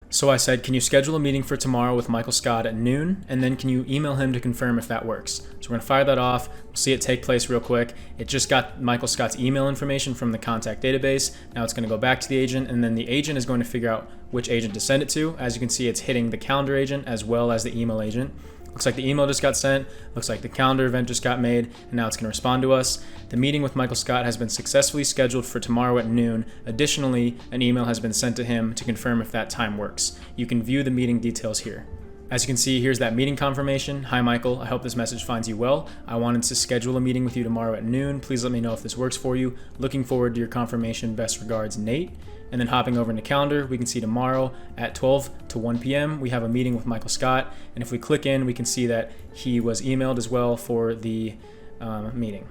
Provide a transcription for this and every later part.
So I said, can you schedule a meeting for tomorrow with Michael Scott at noon? And then can you email him to confirm if that works? So we're gonna fire that off. We'll see it take place real quick. It just got Michael Scott's email information from the contact database. Now it's gonna go back to the agent, and then the agent is going to figure out which agent to send it to. As you can see, it's hitting the calendar agent as well as the email agent. Looks like the email just got sent, looks like the calendar event just got made, and now it's gonna respond to us. The meeting with Michael Scott has been successfully scheduled for tomorrow at noon. Additionally, an email has been sent to him to confirm if that time works. You can view the meeting details here. As you can see, here's that meeting confirmation. Hi Michael, I hope this message finds you well. I wanted to schedule a meeting with you tomorrow at noon. Please let me know if this works for you. Looking forward to your confirmation. Best regards, Nate. And then hopping over into calendar, we can see tomorrow at 12 to 1 p.m. we have a meeting with Michael Scott. And if we click in, we can see that he was emailed as well for the meeting.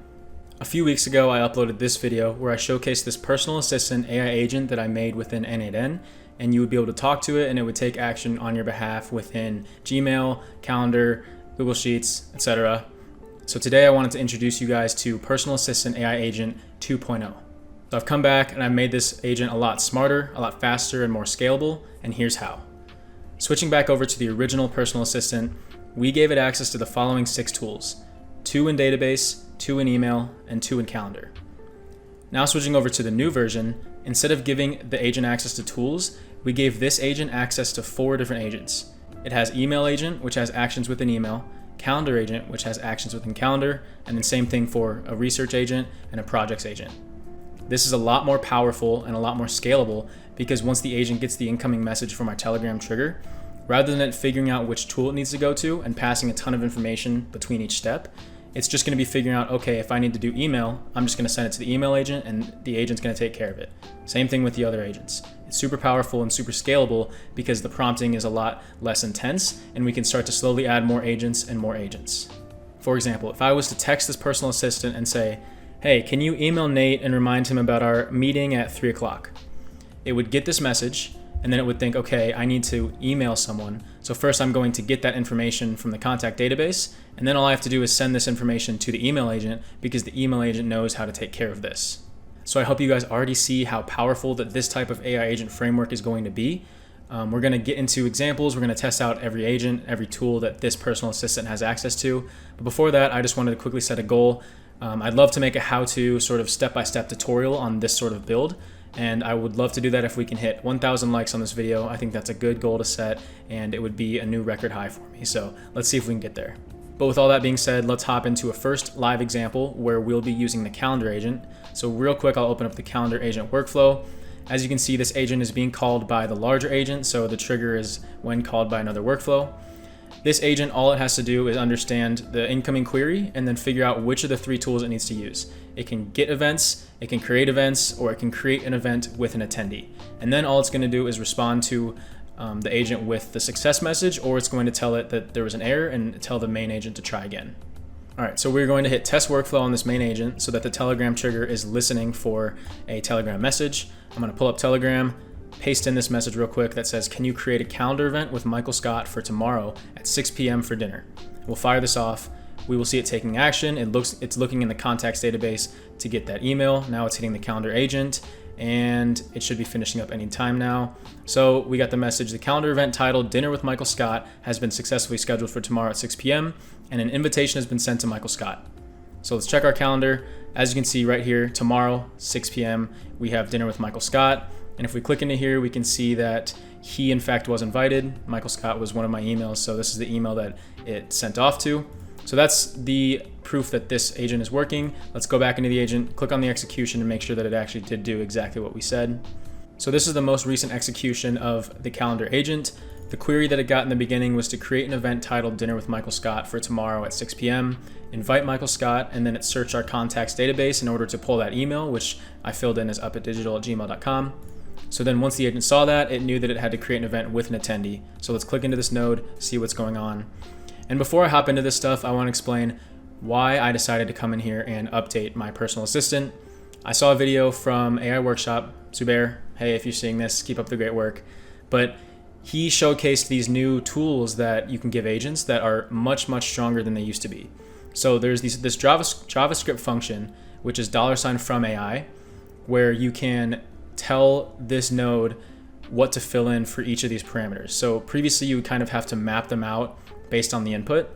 A few weeks ago, I uploaded this video where I showcased this personal assistant AI agent that I made within n8n. And you would be able to talk to it and it would take action on your behalf within Gmail, Calendar, Google Sheets, etc. So today I wanted to introduce you guys to Personal Assistant AI Agent 2.0. So I've come back and I've made this agent a lot smarter, a lot faster, and more scalable, and here's how. Switching back over to the original personal assistant, we gave it access to the following 6 tools: 2 in database, 2 in email, and 2 in calendar. Now switching over to the new version, instead of giving the agent access to tools, we gave this agent access to 4 different agents. It has email agent, which has actions within email, calendar agent, which has actions within calendar, and then same thing for a research agent and a projects agent. This is a lot more powerful and a lot more scalable because once the agent gets the incoming message from our Telegram trigger, rather than it figuring out which tool it needs to go to and passing a ton of information between each step, it's just going to be figuring out, okay, if I need to do email, I'm just going to send it to the email agent and the agent's going to take care of it. Same thing with the other agents. It's super powerful and super scalable because the prompting is a lot less intense and we can start to slowly add more agents and more agents. For example, if I was to text this personal assistant and say, hey, can you email Nate and remind him about our meeting at 3 o'clock? It would get this message and then it would think, okay, I need to email someone. So first I'm going to get that information from the contact database, and then all I have to do is send this information to the email agent because the email agent knows how to take care of this. So I hope you guys already see how powerful that this type of AI agent framework is going to be. We're going to get into examples. We're going to test out every agent, every tool that this personal assistant has access to. But before that, I just wanted to quickly set a goal. I'd love to make a how-to sort of step-by-step tutorial on this sort of build. And I would love to do that if we can hit 1,000 likes on this video. I think that's a good goal to set, and it would be a new record high for me. So let's see if we can get there. But with all that being said, let's hop into a first live example where we'll be using the calendar agent. So real quick, I'll open up the calendar agent workflow. As you can see, this agent is being called by the larger agent, so the trigger is when called by another workflow. This agent, all it has to do is understand the incoming query and then figure out which of the 3 tools it needs to use. It can get events, it can create events, or it can create an event with an attendee. And then all it's going to do is respond to the agent with the success message, or it's going to tell it that there was an error and tell the main agent to try again. All right, so we're going to hit test workflow on this main agent so that the Telegram trigger is listening for a Telegram message. I'm going to pull up Telegram, paste in this message real quick that says, can you create a calendar event with Michael Scott for tomorrow at 6 p.m. for dinner? We'll fire this off. We will see it taking action. It's looking in the contacts database to get that email. Now it's hitting the calendar agent and it should be finishing up any time now. So we got the message, the calendar event titled Dinner with Michael Scott has been successfully scheduled for tomorrow at 6 p.m. and an invitation has been sent to Michael Scott. So let's check our calendar. As you can see right here, tomorrow, 6 p.m., we have dinner with Michael Scott. And if we click into here, we can see that he in fact was invited. Michael Scott was one of my emails, so this is the email that it sent off to. So that's the proof that this agent is working. Let's go back into the agent, click on the execution and make sure that it actually did do exactly what we said. So this is the most recent execution of the calendar agent. The query that it got in the beginning was to create an event titled Dinner with Michael Scott for tomorrow at 6 p.m., invite Michael Scott, and then it searched our contacts database in order to pull that email, which I filled in as upatdigital@gmail.com. So then once the agent saw that, it knew that it had to create an event with an attendee. So let's click into this node, see what's going on. And before I hop into this stuff, I want to explain why I decided to come in here and update my personal assistant. I saw a video from AI Workshop, Zubair. Hey, if you're seeing this, keep up the great work. But he showcased these new tools that you can give agents that are much, much stronger than they used to be. So there's this JavaScript function, which is $from AI, where you can tell this node what to fill in for each of these parameters. So previously you would kind of have to map them out based on the input,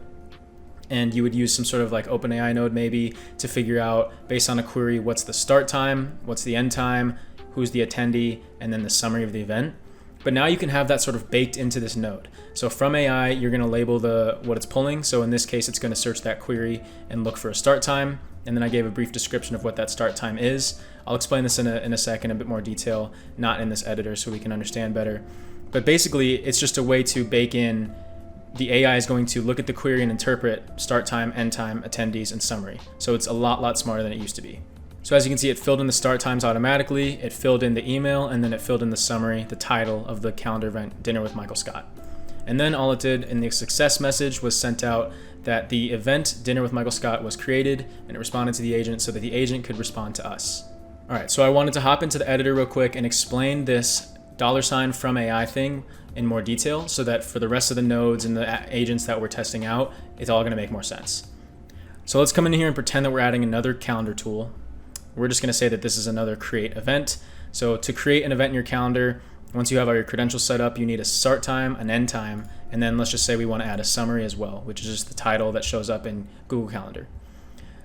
and you would use some sort of like OpenAI node maybe to figure out, based on a query, what's the start time, what's the end time, who's the attendee, and then the summary of the event. But now you can have that sort of baked into this node. So from AI, you're going to label what it's pulling. So in this case, it's going to search that query and look for a start time. And then I gave a brief description of what that start time is. I'll explain this in a second, a bit more detail, not in this editor, so we can understand better. But basically, it's just a way to bake in, the AI is going to look at the query and interpret start time, end time, attendees, and summary. So it's a lot smarter than it used to be. So as you can see, it filled in the start times automatically, it filled in the email, and then it filled in the summary, the title of the calendar event, Dinner with Michael Scott. And then all it did in the success message was sent out that the event, Dinner with Michael Scott, was created, and it responded to the agent so that the agent could respond to us. All right, so I wanted to hop into the editor real quick and explain this $ from AI thing in more detail so that for the rest of the nodes and the agents that we're testing out, it's all gonna make more sense. So let's come in here and pretend that we're adding another calendar tool. We're just gonna say that this is another create event. So to create an event in your calendar, once you have all your credentials set up, you need a start time, an end time, and then let's just say we wanna add a summary as well, which is just the title that shows up in Google Calendar.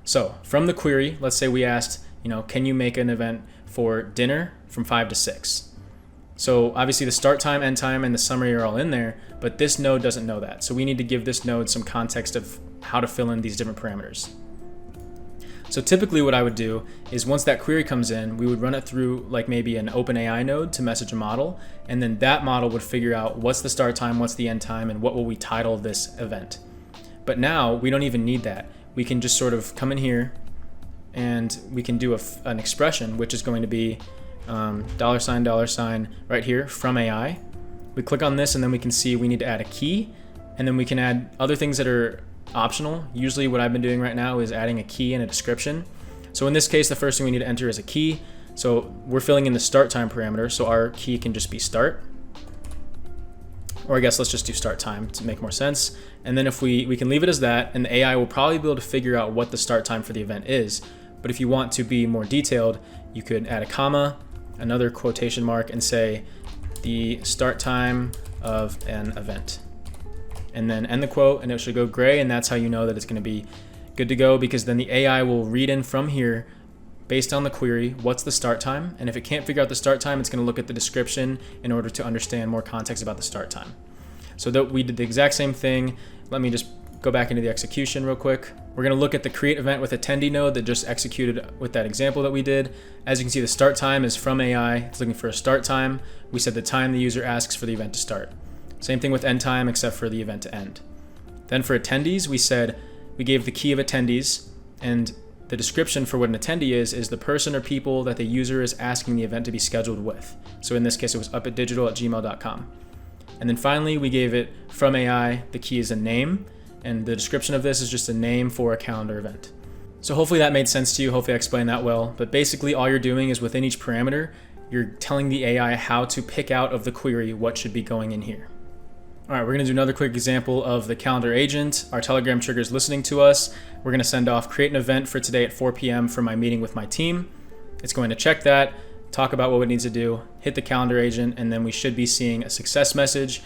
So from the query, let's say we asked, can you make an event for dinner from 5 to 6? So obviously the start time, end time, and the summary are all in there, but this node doesn't know that. So we need to give this node some context of how to fill in these different parameters. So typically what I would do is once that query comes in, we would run it through like maybe an OpenAI node to message a model, and then that model would figure out what's the start time, what's the end time, and what will we title this event. But now we don't even need that. We can just sort of come in here and we can do an expression, which is going to be $ right here from AI. We click on this and then we can see we need to add a key, and then we can add other things that are optional. Usually what I've been doing right now is adding a key and a description. So in this case, the first thing we need to enter is a key. So we're filling in the start time parameter, so our key can just be start. Or I guess let's just do start time to make more sense. And then if we can leave it as that, and the AI will probably be able to figure out what the start time for the event is. But if you want to be more detailed, you could add a comma, another quotation mark, and say the start time of an event. And then end the quote, and it should go gray, and that's how you know that it's going to be good to go, because then the AI will read in from here based on the query what's the start time, and if it can't figure out the start time, it's going to look at the description in order to understand more context about the start time. So that we did the exact same thing. Let me just go back into the execution real quick. We're going to look at the create event with attendee node that just executed with that example that we did. As you can see, the start time is from AI. It's looking for a start time. We said the time the user asks for the event to start. Same thing with end time, except for the event to end. Then for attendees, we gave the key of attendees, and the description for what an attendee is the person or people that the user is asking the event to be scheduled with. So in this case, it was upatdigital@gmail.com. And then finally, we gave it from AI, the key is a name, and the description of this is just a name for a calendar event. So hopefully that made sense to you. Hopefully I explained that well. But basically all you're doing is within each parameter, you're telling the AI how to pick out of the query what should be going in here. All right, we're gonna do another quick example of the calendar agent. Our Telegram trigger is listening to us. We're gonna send off create an event for today at 4 p.m. for my meeting with my team. It's going to check that, talk about what it needs to do, hit the calendar agent, and then we should be seeing a success message.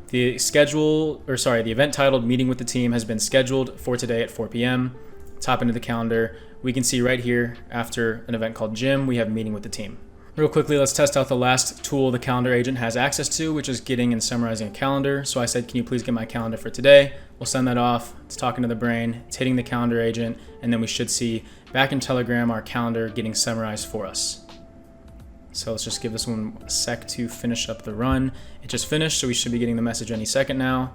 The event titled Meeting with the Team has been scheduled for today at 4 p.m. Let's hop into the calendar. We can see right here after an event called Gym, we have Meeting with the Team. Real quickly, let's test out the last tool the calendar agent has access to, which is getting and summarizing a calendar. So I said, can you please get my calendar for today? We'll send that off. It's talking to the brain, it's hitting the calendar agent, and then we should see back in Telegram our calendar getting summarized for us. So let's just give this one a sec to finish up the run. It just finished, so we should be getting the message any second now.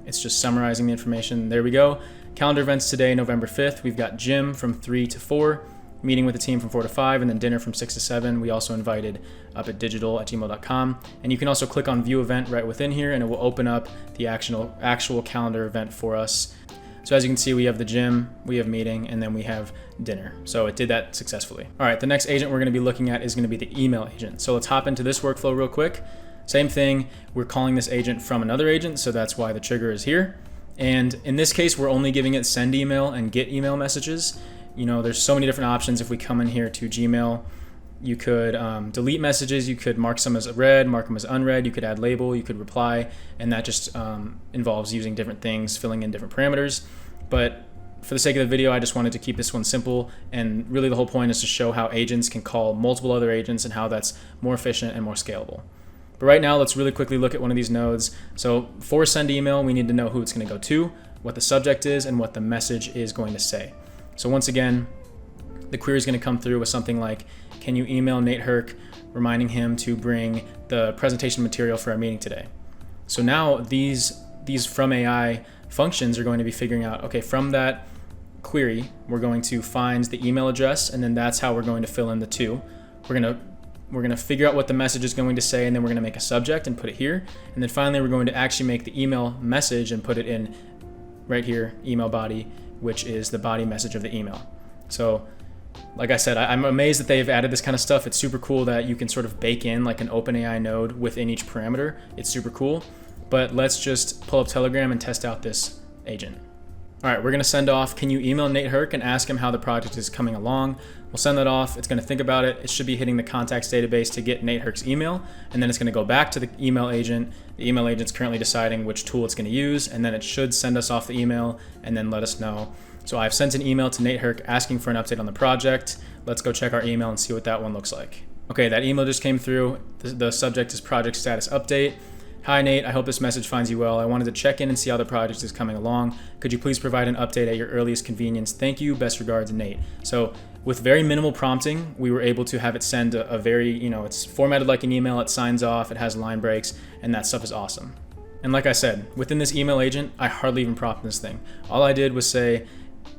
It's just summarizing the information. There we go. Calendar events today, November 5th. We've got gym from 3 to 4, meeting with the team from 4 to 5, and then dinner from 6 to 7. We also invited upatdigital@gmail.com. And you can also click on view event right within here, and it will open up the actual calendar event for us. So as you can see, we have the gym, we have meeting, and then we have dinner. So it did that successfully. All right, the next agent we're gonna be looking at is gonna be the email agent. So let's hop into this workflow real quick. Same thing, we're calling this agent from another agent, so that's why the trigger is here. And in this case, we're only giving it send email and get email messages. There's so many different options. If we come in here to Gmail, You could delete messages. You could mark some as read, mark them as unread. You could add label. You could reply, and that just involves using different things, filling in different parameters. But for the sake of the video, I just wanted to keep this one simple, and really the whole point is to show how agents can call multiple other agents and how that's more efficient and more scalable. But right now, let's really quickly look at one of these nodes. So for send email, we need to know who it's going to go to, what the subject is, and what the message is going to say. So once again, the query is going to come through with something like, can you email Nate Herc reminding him to bring the presentation material for our meeting today? So now these from AI functions are going to be figuring out, okay, from that query, we're going to find the email address, and then that's how we're going to fill in the two. We're going to figure out what the message is going to say, and then we're going to make a subject and put it here. And then finally, we're going to actually make the email message and put it in right here, email body, which is the body message of the email. So like I said, I'm amazed that they've added this kind of stuff. It's super cool that you can sort of bake in like an OpenAI node within each parameter. It's super cool. But let's just pull up Telegram and test out this agent. All right, we're gonna send off, can you email Nate Herc and ask him how the project is coming along? We'll send that off. It's gonna think about it. It should be hitting the contacts database to get Nate Herc's email, and then it's gonna go back to the email agent. The email agent's currently deciding which tool it's gonna use, and then it should send us off the email and then let us know. So I've sent an email to Nate Herc asking for an update on the project. Let's go check our email and see what that one looks like. Okay, that email just came through. The subject is project status update. Hi Nate, I hope this message finds you well. I wanted to check in and see how the project is coming along. Could you please provide an update at your earliest convenience? Thank you, best regards, Nate. So with very minimal prompting, we were able to have it send a very, it's formatted like an email, it signs off, it has line breaks, and that stuff is awesome. And like I said, within this email agent, I hardly even prompted this thing. All I did was say,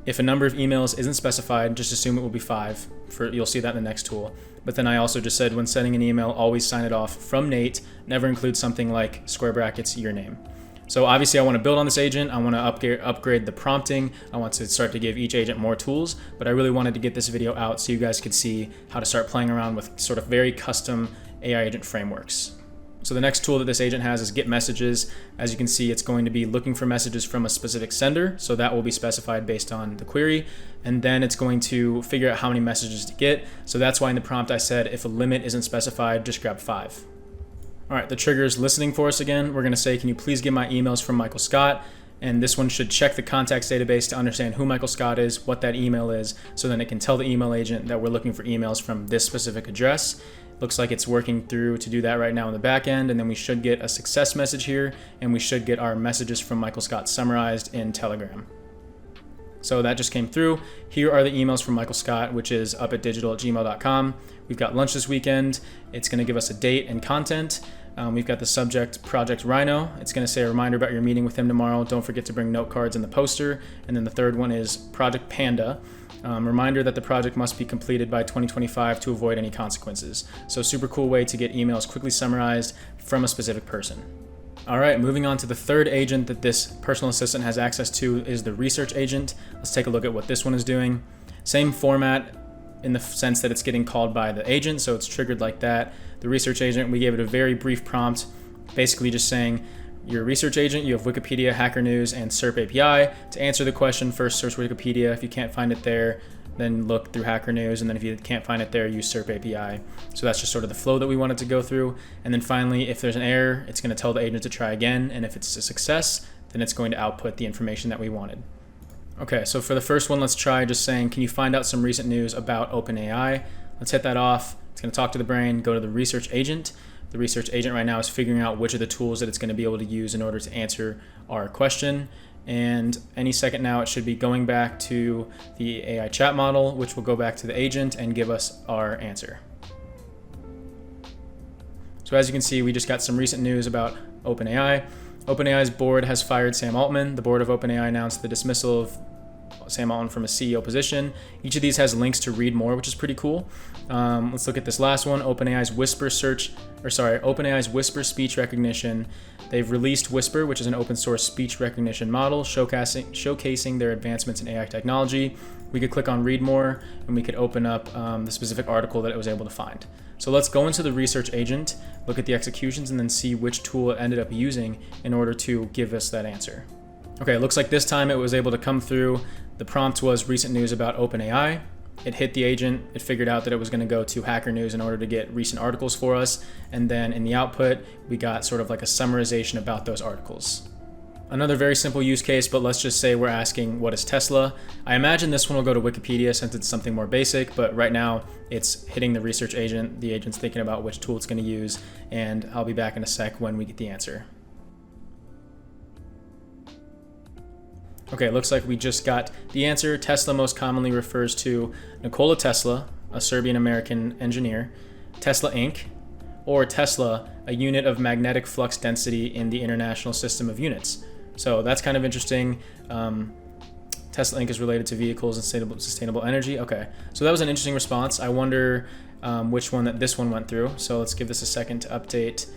if a number of emails isn't specified, just assume it will be 5. You'll see that in the next tool. But then I also just said, when sending an email, always sign it off from Nate. Never include something like square brackets, your name. So obviously I want to build on this agent. I want to upgrade the prompting. I want to start to give each agent more tools, but I really wanted to get this video out so you guys could see how to start playing around with sort of very custom AI agent frameworks. So the next tool that this agent has is get messages. As you can see, it's going to be looking for messages from a specific sender. So that will be specified based on the query. And then it's going to figure out how many messages to get. So that's why in the prompt I said, if a limit isn't specified, just grab 5. All right, the trigger is listening for us again. We're gonna say, can you please get my emails from Michael Scott? And this one should check the contacts database to understand who Michael Scott is, what that email is, so then it can tell the email agent that we're looking for emails from this specific address. Looks like it's working through to do that right now in the back end, and then we should get a success message here, and we should get our messages from Michael Scott summarized in Telegram. So that just came through. Here are the emails from Michael Scott, which is upatdigital@gmail.com. We've got lunch this weekend. It's gonna give us a date and content. We've got the subject, Project Rhino. It's gonna say a reminder about your meeting with him tomorrow. Don't forget to bring note cards in the poster. And then the third one is Project Panda. Reminder that the project must be completed by 2025 to avoid any consequences. So super cool way to get emails quickly summarized from a specific person. All right, moving on to the third agent that this personal assistant has access to is the research agent. Let's take a look at what this one is doing. Same format in the sense that it's getting called by the agent, so it's triggered like that. The research agent, we gave it a very brief prompt, basically just saying, you're a research agent, you have Wikipedia, Hacker News, and SERP API. To answer the question, first search Wikipedia. If you can't find it there, then look through Hacker News, and then if you can't find it there, use SERP API. So that's just sort of the flow that we wanted to go through. And then finally, if there's an error, it's going to tell the agent to try again, and if it's a success, then it's going to output the information that we wanted. Okay, so for the first one, let's try just saying, can you find out some recent news about OpenAI? Let's hit that off. It's going to talk to the brain, go to the research agent. The research agent right now is figuring out which of the tools that it's going to be able to use in order to answer our question. And any second now, it should be going back to the AI chat model, which will go back to the agent and give us our answer. So as you can see, we just got some recent news about OpenAI. OpenAI's board has fired Sam Altman. The board of OpenAI announced the dismissal of Sam Altman from a CEO position. Each of these has links to read more, which is pretty cool. Let's look at this last one, OpenAI's Whisper speech recognition. They've released Whisper, which is an open source speech recognition model showcasing their advancements in AI technology. We could click on read more and we could open up the specific article that it was able to find. So let's go into the research agent, look at the executions, and then see which tool it ended up using in order to give us that answer. Okay, it looks like this time it was able to come through. The prompt was recent news about OpenAI. it hit the agent, it figured out that it was going to go to Hacker News in order to get recent articles for us, and then in the output, we got sort of like a summarization about those articles. Another very simple use case, but let's just say we're asking, what is Tesla? I imagine this one will go to Wikipedia since it's something more basic, but right now it's hitting the research agent. The agent's thinking about which tool it's going to use, and I'll be back in a sec when we get the answer. Okay, it looks like we just got the answer. Tesla most commonly refers to Nikola Tesla, a Serbian-American engineer, Tesla Inc., or Tesla, a unit of magnetic flux density in the International System of Units. So that's kind of interesting. Tesla Inc. is related to vehicles and sustainable energy. Okay, so that was an interesting response. I wonder which one this one went through. So let's give this a second to update.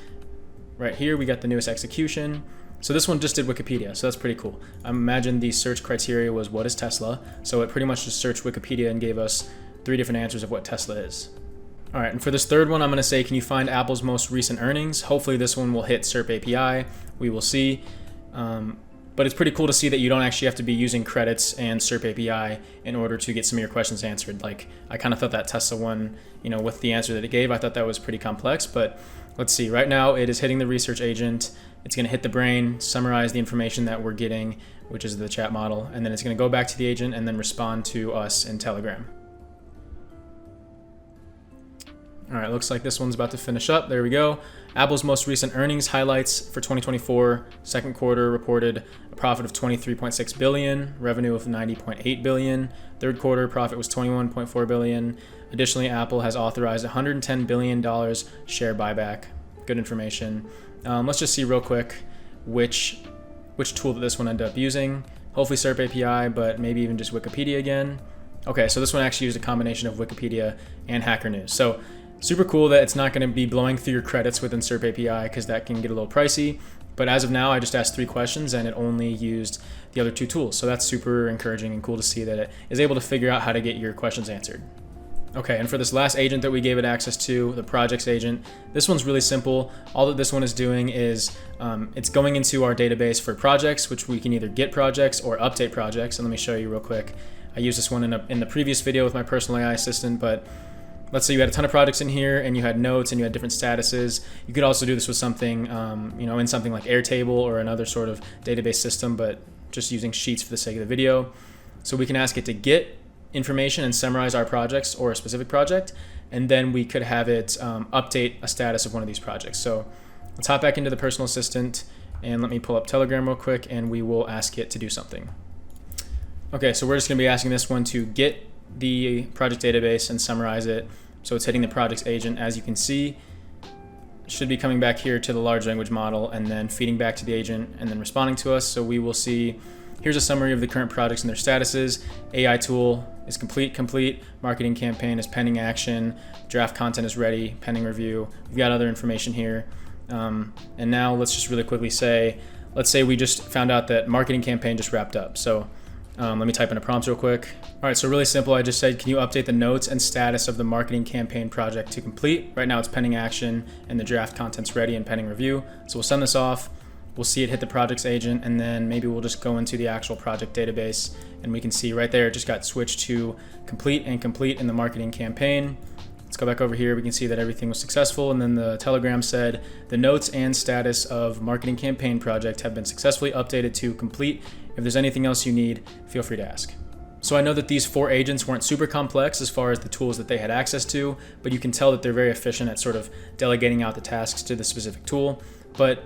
Right here, we got the newest execution. So this one just did Wikipedia, so that's pretty cool. I imagine the search criteria was, what is Tesla? So it pretty much just searched Wikipedia and gave us 3 different answers of what Tesla is. All right, and for this third one, I'm gonna say, can you find Apple's most recent earnings? Hopefully this one will hit SERP API. We will see. But it's pretty cool to see that you don't actually have to be using credits and SERP API in order to get some of your questions answered. Like, I kind of thought that Tesla one, with the answer that it gave, I thought that was pretty complex, but let's see. Right now, it is hitting the research agent. It's gonna hit the brain, summarize the information that we're getting, which is the chat model, and then it's gonna go back to the agent and then respond to us in Telegram. All right, looks like this one's about to finish up. There we go. Apple's most recent earnings highlights for 2024. Second quarter reported a profit of 23.6 billion, revenue of 90.8 billion. Third quarter profit was 21.4 billion. Additionally, Apple has authorized $110 billion share buyback. Good information. Let's just see real quick which tool that this one ended up using. Hopefully SERP API, but maybe even just Wikipedia again. Okay, so this one actually used a combination of Wikipedia and Hacker News. So super cool that it's not going to be blowing through your credits within SERP API because that can get a little pricey. But as of now, I just asked 3 questions and it only used the other 2 tools. So that's super encouraging and cool to see that it is able to figure out how to get your questions answered. Okay, and for this last agent that we gave it access to, the projects agent, this one's really simple. All that this one is doing is it's going into our database for projects, which we can either get projects or update projects. And let me show you real quick. I used this one in the previous video with my personal AI assistant, but let's say you had a ton of projects in here and you had notes and you had different statuses. You could also do this with something, in something like Airtable or another sort of database system, but just using Sheets for the sake of the video. So we can ask it to get information and summarize our projects or a specific project, and then we could have it update a status of one of these projects. So let's hop back into the personal assistant and let me pull up Telegram real quick and we will ask it to do something. Okay, so we're just gonna be asking this one to get the project database and summarize it. So it's hitting the projects agent. As you can see, it should be coming back here to the large language model and then feeding back to the agent and then responding to us. So we will see, here's a summary of the current projects and their statuses. AI tool is complete. Marketing campaign is pending action. Draft content is ready, pending review. We've got other information here. And now let's just really quickly say, let's say we just found out that marketing campaign just wrapped up. So let me type in a prompt real quick. All right, so really simple. I just said, can you update the notes and status of the marketing campaign project to complete? Right now it's pending action and the draft content's ready and pending review. So we'll send this off. We'll see it hit the projects agent, and then maybe we'll just go into the actual project database and we can see right there it just got switched to complete in the marketing campaign. Let's go back over here. We can see that everything was successful, and then the Telegram said the notes and status of marketing campaign project have been successfully updated to complete. If there's anything else you need, feel free to ask. So I know that these 4 agents weren't super complex as far as the tools that they had access to, but you can tell that they're very efficient at sort of delegating out the tasks to the specific tool. But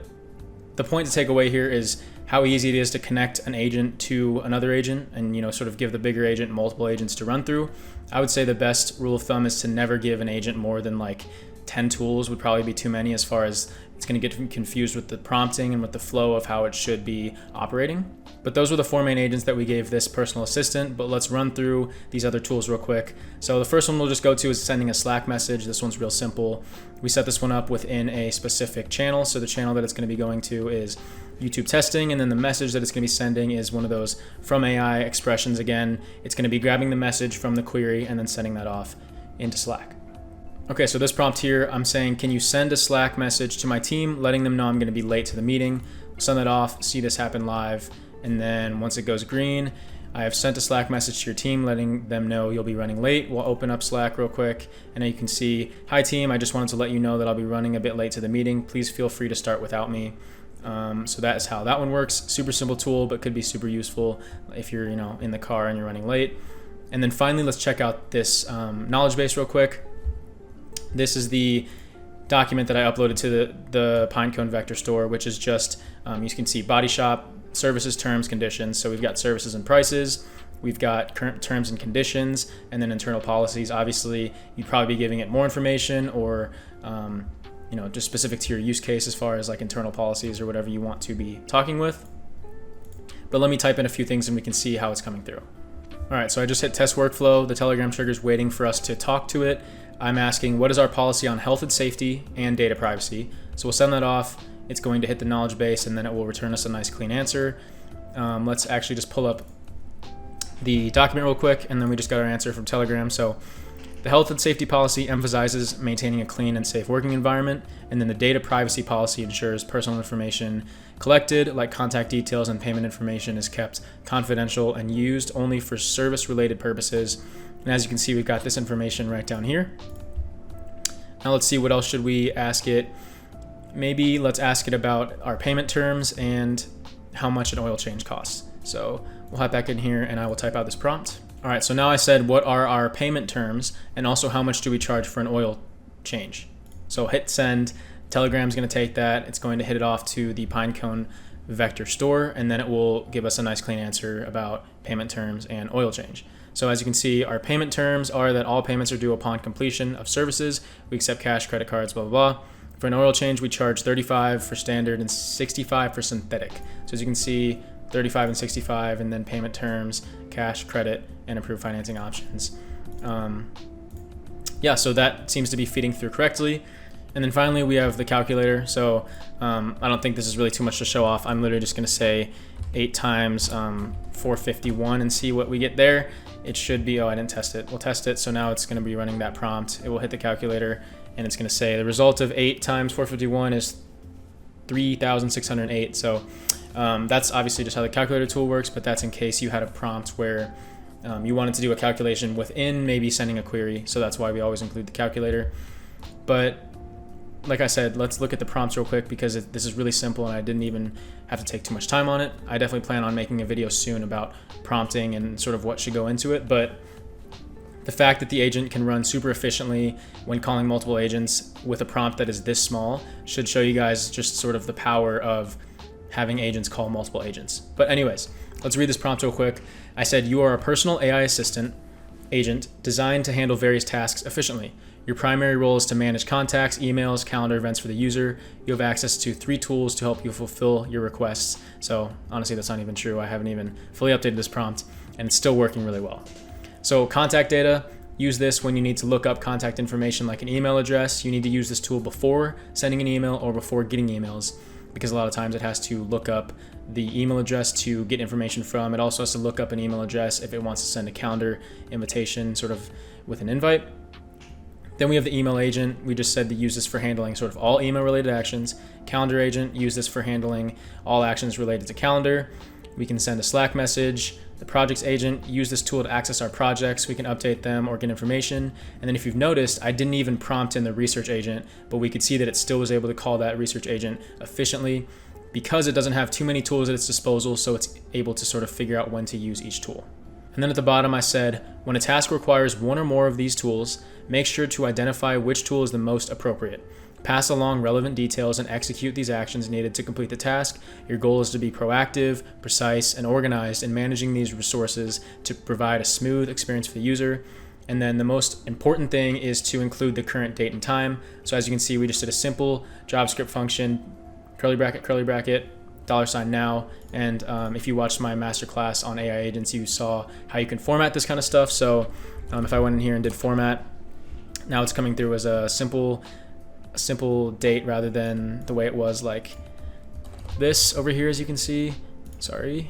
the point to take away here is how easy it is to connect an agent to another agent and sort of give the bigger agent multiple agents to run through. I would say the best rule of thumb is to never give an agent more than like 10 tools. Would probably be too many, as far as it's going to get confused with the prompting and with the flow of how it should be operating. But those were the 4 main agents that we gave this personal assistant, but let's run through these other tools real quick. So the first one we'll just go to is sending a Slack message. This one's real simple. We set this one up within a specific channel. So the channel that it's going to be going to is YouTube testing, and then the message that it's going to be sending is one of those from AI expressions. Again, it's going to be grabbing the message from the query and then sending that off into Slack. Okay, so this prompt here, I'm saying, can you send a Slack message to my team, letting them know I'm going to be late to the meeting? We'll send that off, see this happen live, and then once it goes green, I have sent a Slack message to your team letting them know you'll be running late. We'll open up Slack real quick, and now you can see, hi team, I just wanted to let you know that I'll be running a bit late to the meeting. Please feel free to start without me. So that is how that one works. Super simple tool, but could be super useful if you're in the car and you're running late. And then finally, let's check out this knowledge base real quick. This is the document that I uploaded to the Pinecone vector store, which is just, you can see body shop, services, terms, conditions. So we've got services and prices, we've got current terms and conditions, and then internal policies. Obviously, you'd probably be giving it more information or just specific to your use case as far as like internal policies or whatever you want to be talking with. But let me type in a few things and we can see how it's coming through. All right, so I just hit test workflow. The Telegram trigger is waiting for us to talk to it. I'm asking, what is our policy on health and safety and data privacy? So we'll send that off. It's going to hit the knowledge base and then it will return us a nice clean answer. Let's actually just pull up the document real quick, and then we just got our answer from Telegram. So the health and safety policy emphasizes maintaining a clean and safe working environment, and then the data privacy policy ensures personal information collected, like contact details and payment information, is kept confidential and used only for service-related purposes. And as you can see, we've got this information right down here. Now let's see, what else should we ask it? Maybe let's ask it about our payment terms and how much an oil change costs. So we'll hop back in here and I will type out this prompt. All right, so now I said, what are our payment terms and also how much do we charge for an oil change? So hit send. Telegram's going to take that. It's going to hit it off to the Pinecone vector store, and then it will give us a nice clean answer about payment terms and oil change. So as you can see, our payment terms are that all payments are due upon completion of services. We accept cash, credit cards, blah, blah, blah. For an oil change, we charge $35 for standard and $65 for synthetic. So as you can see, $35 and $65, and then payment terms, cash, credit, and approved financing options. So that seems to be feeding through correctly. And then finally, we have the calculator. So I don't think this is really too much to show off. I'm literally just going to say 8 times 451 and see what we get there. It should be, I didn't test it. We'll test it. So now it's going to be running that prompt. It will hit the calculator, and it's going to say the result of 8 times 451 is 3,608. So that's obviously just how the calculator tool works, but that's in case you had a prompt where you wanted to do a calculation within maybe sending a query. So that's why we always include the calculator. But like I said, let's look at the prompts real quick because this is really simple and I didn't even have to take too much time on it. I definitely plan on making a video soon about prompting and sort of what should go into it, but the fact that the agent can run super efficiently when calling multiple agents with a prompt that is this small should show you guys just sort of the power of having agents call multiple agents. But anyways, let's read this prompt real quick. I said, you are a personal AI assistant agent designed to handle various tasks efficiently. Your primary role is to manage contacts, emails, calendar events for the user. You have access to 3 tools to help you fulfill your requests. So honestly, that's not even true. I haven't even fully updated this prompt and it's still working really well. So contact data, use this when you need to look up contact information like an email address. You need to use this tool before sending an email or before getting emails, because a lot of times it has to look up the email address to get information from. It also has to look up an email address if it wants to send a calendar invitation sort of with an invite. Then we have the email agent. We just said to use this for handling sort of all email related actions. Calendar agent, use this for handling all actions related to calendar. We can send a Slack message. The projects agent, use this tool to access our projects. We can update them or get information. And then if you've noticed, I didn't even prompt in the research agent, but we could see that it still was able to call that research agent efficiently because it doesn't have too many tools at its disposal, so it's able to sort of figure out when to use each tool. And then at the bottom I said, when a task requires one or more of these tools, make sure to identify which tool is the most appropriate. Pass along relevant details and execute these actions needed to complete the task. Your goal is to be proactive, precise, and organized in managing these resources to provide a smooth experience for the user. And then the most important thing is to include the current date and time. So as you can see, we just did a simple JavaScript function, curly bracket, $now. And if you watched my masterclass on AI agents, you saw how you can format this kind of stuff. So if I went in here and did format, now it's coming through as a simple date rather than the way it was like this over here, as you can see. Sorry.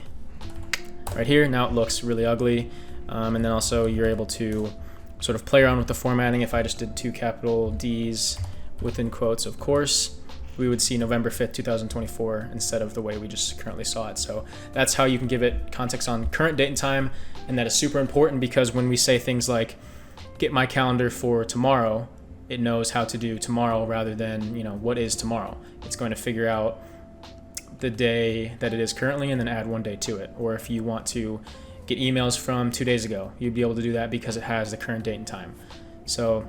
Right here, now it looks really ugly. And then also you're able to sort of play around with the formatting. If I just did 2 capital D's within quotes, of course, we would see November 5th, 2024 instead of the way we just currently saw it. So that's how you can give it context on current date and time. And that is super important because when we say things like get my calendar for tomorrow, it knows how to do tomorrow rather than, what is tomorrow. It's going to figure out the day that it is currently and then add one day to it. Or if you want to get emails from 2 days ago, you'd be able to do that because it has the current date and time. So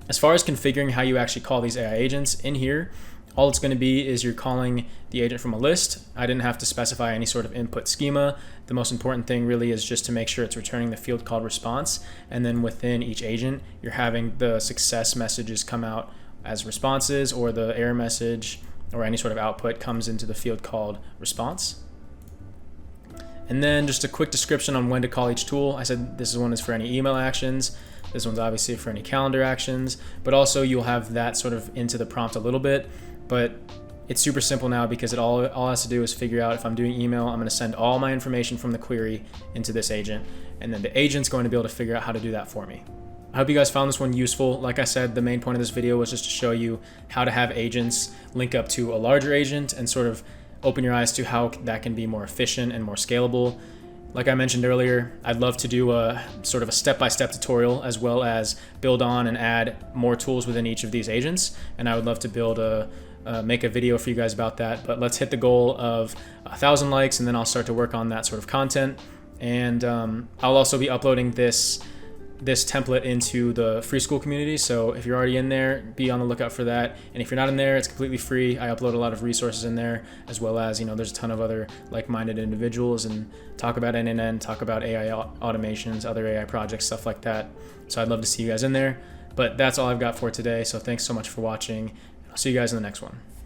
as far as configuring how you actually call these AI agents in here, all it's going to be is you're calling the agent from a list. I didn't have to specify any sort of input schema. The most important thing really is just to make sure it's returning the field called response. And then within each agent, you're having the success messages come out as responses, or the error message or any sort of output comes into the field called response. And then just a quick description on when to call each tool. I said this one is for any email actions. This one's obviously for any calendar actions, but also you'll have that sort of into the prompt a little bit. But it's super simple now because it all has to do is figure out if I'm doing email, I'm going to send all my information from the query into this agent, and then the agent's going to be able to figure out how to do that for me. I hope you guys found this one useful. Like I said, the main point of this video was just to show you how to have agents link up to a larger agent and sort of open your eyes to how that can be more efficient and more scalable. Like I mentioned earlier, I'd love to do a sort of a step-by-step tutorial as well as build on and add more tools within each of these agents. And I would love to build make a video for you guys about that. But let's hit the goal of 1,000 likes and then I'll start to work on that sort of content. And I'll also be uploading this template into the free Skool community. So if you're already in there, be on the lookout for that. And if you're not in there, it's completely free. I upload a lot of resources in there, as well as, there's a ton of other like-minded individuals and talk about n8n, talk about AI automations, other AI projects, stuff like that. So I'd love to see you guys in there. But that's all I've got for today. So thanks so much for watching. I'll see you guys in the next one.